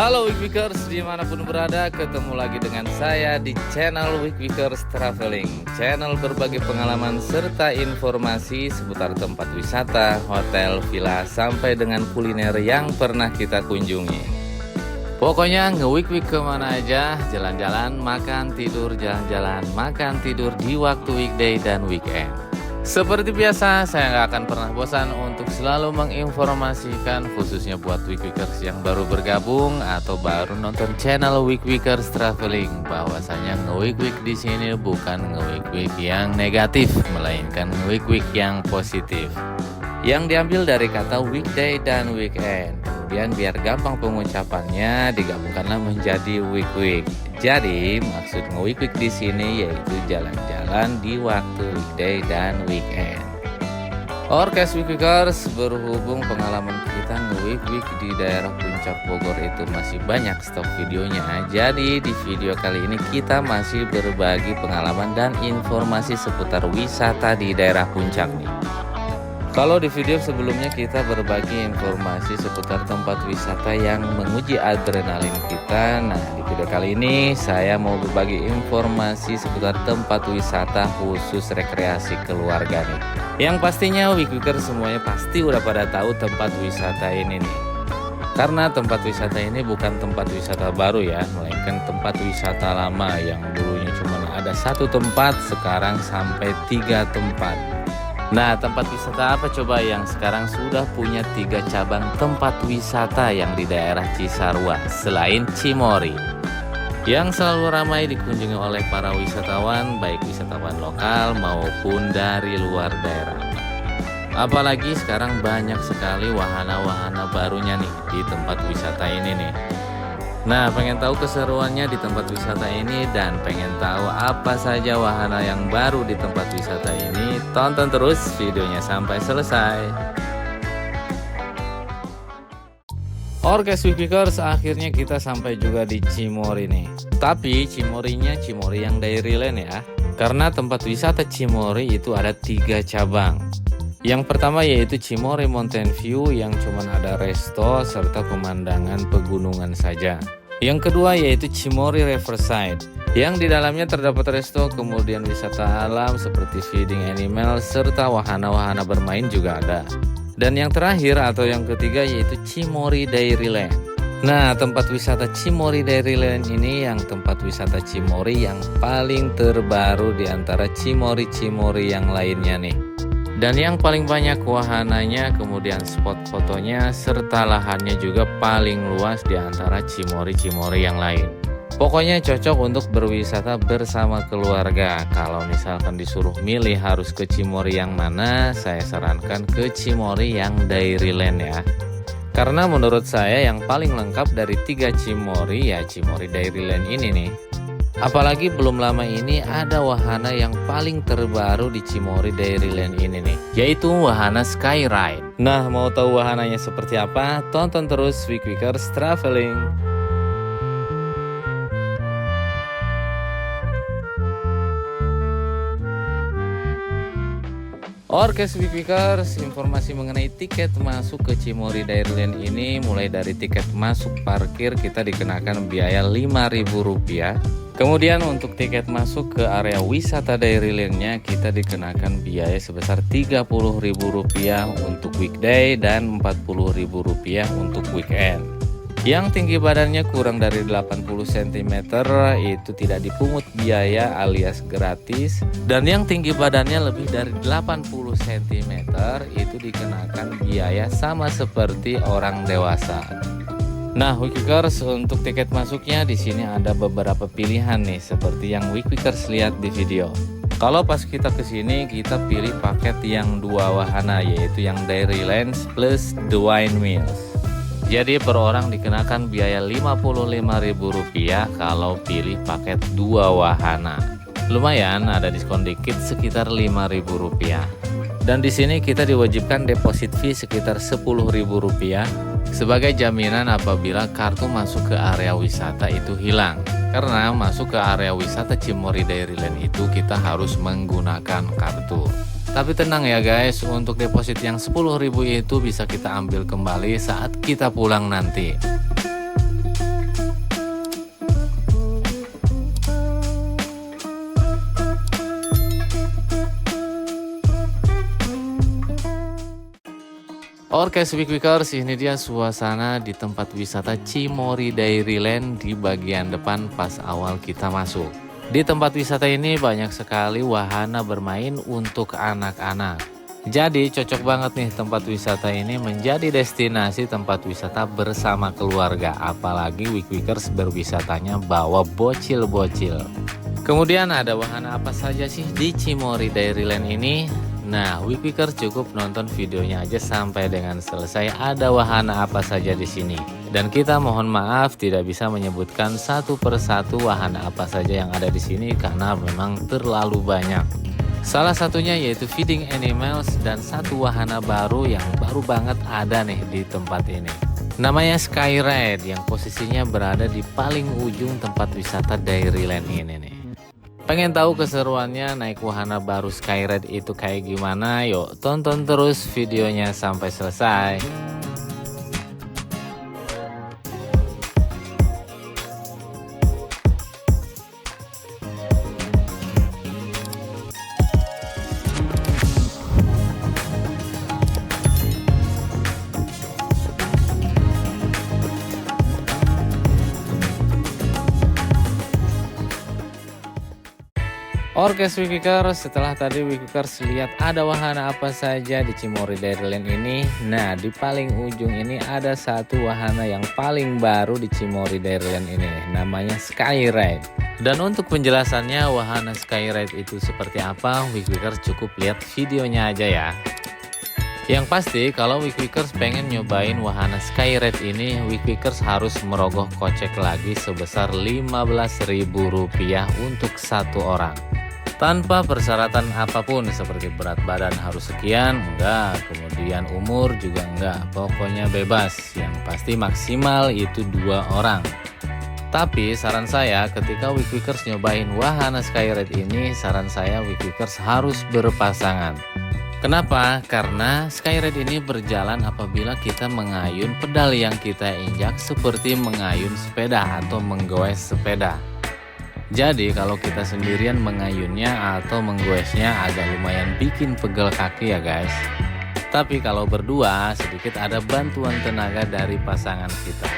Halo Weekweekers, dimanapun berada, ketemu lagi dengan saya di channel Weekweekers Traveling. Channel berbagi pengalaman serta informasi seputar tempat wisata, hotel, villa, sampai dengan kuliner yang pernah kita kunjungi. Pokoknya nge-week-week kemana aja, jalan-jalan, makan, tidur, jalan-jalan, makan, tidur di waktu weekday dan weekend. Seperti biasa, saya nggak akan pernah bosan untuk selalu menginformasikan, khususnya buat Weekweekers yang baru bergabung atau baru nonton channel Weekweekers Traveling, bahwasanya nge-week-week di sini bukan nge-week-week yang negatif, melainkan nge-week-week yang positif, yang diambil dari kata weekday dan weekend. Kemudian biar gampang pengucapannya, digabungkanlah menjadi week-week. Jadi maksud nge-week-week di sini yaitu jalan-jalan di waktu weekday dan weekend. Oke Weekweekers, berhubung pengalaman kita nge-week-week di daerah Puncak Bogor itu masih banyak stok videonya. Jadi di video kali ini kita masih berbagi pengalaman dan informasi seputar wisata di daerah Puncak nih. Kalau di video sebelumnya kita berbagi informasi seputar tempat wisata yang menguji adrenalin kita. Nah, di video kali ini saya mau berbagi informasi seputar tempat wisata khusus rekreasi keluarga nih. Yang pastinya Weekweekers semuanya pasti udah pada tahu tempat wisata ini nih. Karena tempat wisata ini bukan tempat wisata baru ya, melainkan tempat wisata lama yang dulunya cuma ada satu tempat, sekarang sampai 3 tempat. Nah, tempat wisata apa coba yang sekarang sudah punya 3 cabang tempat wisata yang di daerah Cisarua selain Cimory, yang selalu ramai dikunjungi oleh para wisatawan, baik wisatawan lokal maupun dari luar daerah. Apalagi sekarang banyak sekali wahana-wahana barunya nih di tempat wisata ini nih. Nah, pengen tahu keseruannya di tempat wisata ini dan pengen tahu apa saja wahana yang baru di tempat wisata ini, tonton terus videonya sampai selesai. Oke Weekweekers, akhirnya kita sampai juga di Cimory nih. Tapi Cimory-nya Cimory yang Dairyland ya. Karena tempat wisata Cimory itu ada 3 cabang. Yang pertama yaitu Cimory Mountain View yang cuman ada resto serta pemandangan pegunungan saja. Yang kedua yaitu Cimory Riverside yang di dalamnya terdapat resto, kemudian wisata alam seperti feeding animal serta wahana-wahana bermain juga ada. Dan yang terakhir atau yang ketiga yaitu Cimory Dairyland. Nah, tempat wisata Cimory Dairyland ini yang tempat wisata Cimory yang paling terbaru di antara Cimory-Cimory yang lainnya nih. Dan yang paling banyak wahananya, kemudian spot fotonya, serta lahannya juga paling luas di antara Cimory-Cimory yang lain. Pokoknya cocok untuk berwisata bersama keluarga. Kalau misalkan disuruh milih harus ke Cimory yang mana, saya sarankan ke Cimory yang Dairyland ya. Karena menurut saya yang paling lengkap dari 3 Cimory ya Cimory Dairyland ini nih. Apalagi belum lama ini ada wahana yang paling terbaru di Cimory Dairyland ini nih, yaitu wahana Skyride. Nah, mau tahu wahananya seperti apa? Tonton terus Weekweekers Traveling. Oke Weekweekers, informasi mengenai tiket masuk ke Cimory Dairyland ini, mulai dari tiket masuk parkir kita dikenakan biaya Rp5.000. Kemudian untuk tiket masuk ke area wisata Dairylandnya kita dikenakan biaya sebesar Rp30.000 untuk weekday dan Rp40.000 untuk weekend. Yang tinggi badannya kurang dari 80 cm itu tidak dipungut biaya alias gratis. Dan yang tinggi badannya lebih dari 80 cm itu dikenakan biaya sama seperti orang dewasa. Nah, Weekweekers, untuk tiket masuknya di sini ada beberapa pilihan nih, seperti yang Weekweekers lihat di video. Kalau pas kita kesini kita pilih paket yang 2 wahana, yaitu yang Dairyland plus The Wine Mills. Jadi per orang dikenakan biaya Rp55.000 kalau pilih paket 2 wahana. Lumayan ada diskon dikit sekitar Rp5.000. Dan di sini kita diwajibkan deposit fee sekitar Rp10.000 sebagai jaminan apabila kartu masuk ke area wisata itu hilang. Karena masuk ke area wisata Cimory Dairyland itu kita harus menggunakan kartu. Tapi tenang ya guys, untuk deposit yang 10.000 itu bisa kita ambil kembali saat kita pulang nanti. Oke Weekwikers, ini dia suasana di tempat wisata Cimory Dairyland di bagian depan pas awal kita masuk. Di tempat wisata ini banyak sekali wahana bermain untuk anak-anak. Jadi cocok banget nih tempat wisata ini menjadi destinasi tempat wisata bersama keluarga. Apalagi Weekwikers berwisatanya bawa bocil-bocil. Kemudian ada wahana apa saja sih di Cimory Dairyland ini? Nah, Weekwikers cukup nonton videonya aja sampai dengan selesai, ada wahana apa saja di sini. Dan kita mohon maaf tidak bisa menyebutkan satu persatu wahana apa saja yang ada di sini karena memang terlalu banyak. Salah satunya yaitu feeding animals dan satu wahana baru yang baru banget ada nih di tempat ini. Namanya Skyride yang posisinya berada di paling ujung tempat wisata Dairyland ini nih. Pengen tahu keseruannya naik wahana baru Skyride itu kayak gimana? Yuk tonton terus videonya sampai selesai. Oke Weekwikers, setelah tadi Weekwikers lihat ada wahana apa saja di Cimory Dairyland ini. Nah, di paling ujung ini ada satu wahana yang paling baru di Cimory Dairyland ini, namanya Skyride. Dan untuk penjelasannya wahana Skyride itu seperti apa, Weekwikers cukup lihat videonya aja ya. Yang pasti kalau Weekwikers pengen nyobain wahana Skyride ini, Weekwikers harus merogoh kocek lagi sebesar Rp15.000 untuk satu orang. Tanpa persyaratan apapun seperti berat badan harus sekian, enggak, kemudian umur juga enggak, pokoknya bebas, yang pasti maksimal itu 2 orang. Tapi saran saya ketika Weekwikers nyobain wahana Skyride ini, saran saya Weekwikers harus berpasangan. Kenapa? Karena Skyride ini berjalan apabila kita mengayun pedal yang kita injak seperti mengayun sepeda atau menggoes sepeda. Jadi kalau kita sendirian mengayunnya atau menggoesnya agak lumayan bikin pegel kaki ya guys. Tapi kalau berdua sedikit ada bantuan tenaga dari pasangan kita.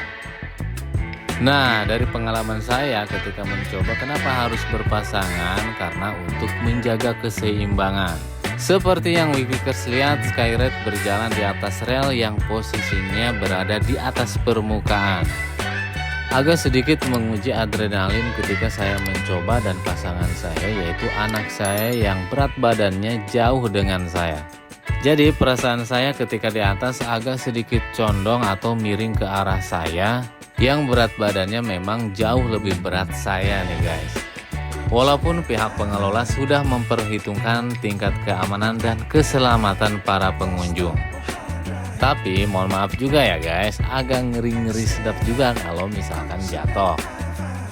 Nah, dari pengalaman saya ketika mencoba kenapa harus berpasangan, karena untuk menjaga keseimbangan. Seperti yang Weekwikers lihat, Skyride berjalan di atas rel yang posisinya berada di atas permukaan. Agak sedikit menguji adrenalin ketika saya mencoba dan pasangan saya yaitu anak saya yang berat badannya jauh dengan saya. Jadi perasaan saya ketika di atas agak sedikit condong atau miring ke arah saya yang berat badannya memang jauh lebih berat saya nih guys. Walaupun pihak pengelola sudah memperhitungkan tingkat keamanan dan keselamatan para pengunjung. Tapi mohon maaf juga ya guys, agak ngeri-ngeri sedap juga kalau misalkan jatuh.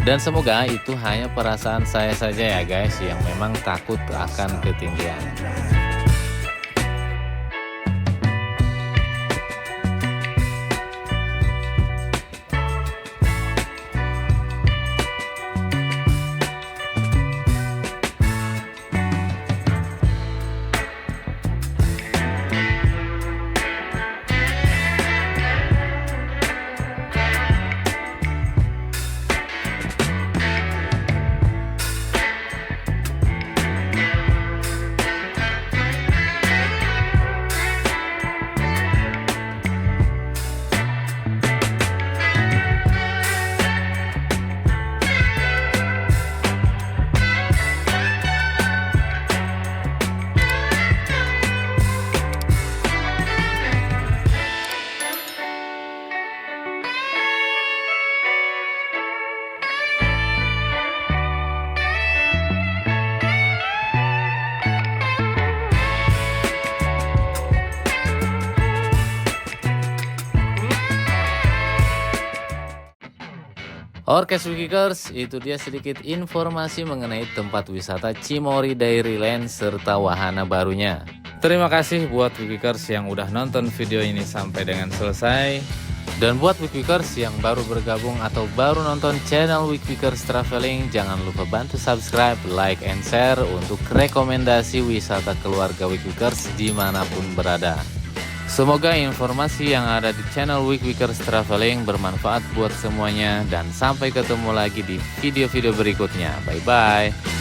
Dan semoga itu hanya perasaan saya saja ya guys yang memang takut akan ketinggian. Oke Weekwikers, itu dia sedikit informasi mengenai tempat wisata Cimory Dairyland serta wahana barunya. Terima kasih buat Weekwikers yang udah nonton video ini sampai dengan selesai. Dan buat Weekwikers yang baru bergabung atau baru nonton channel Weekwikers Traveling, jangan lupa bantu subscribe, like, and share untuk rekomendasi wisata keluarga Weekwikers dimanapun berada. Semoga informasi yang ada di channel Wickwikers Traveling bermanfaat buat semuanya, dan sampai ketemu lagi di video-video berikutnya. Bye-bye.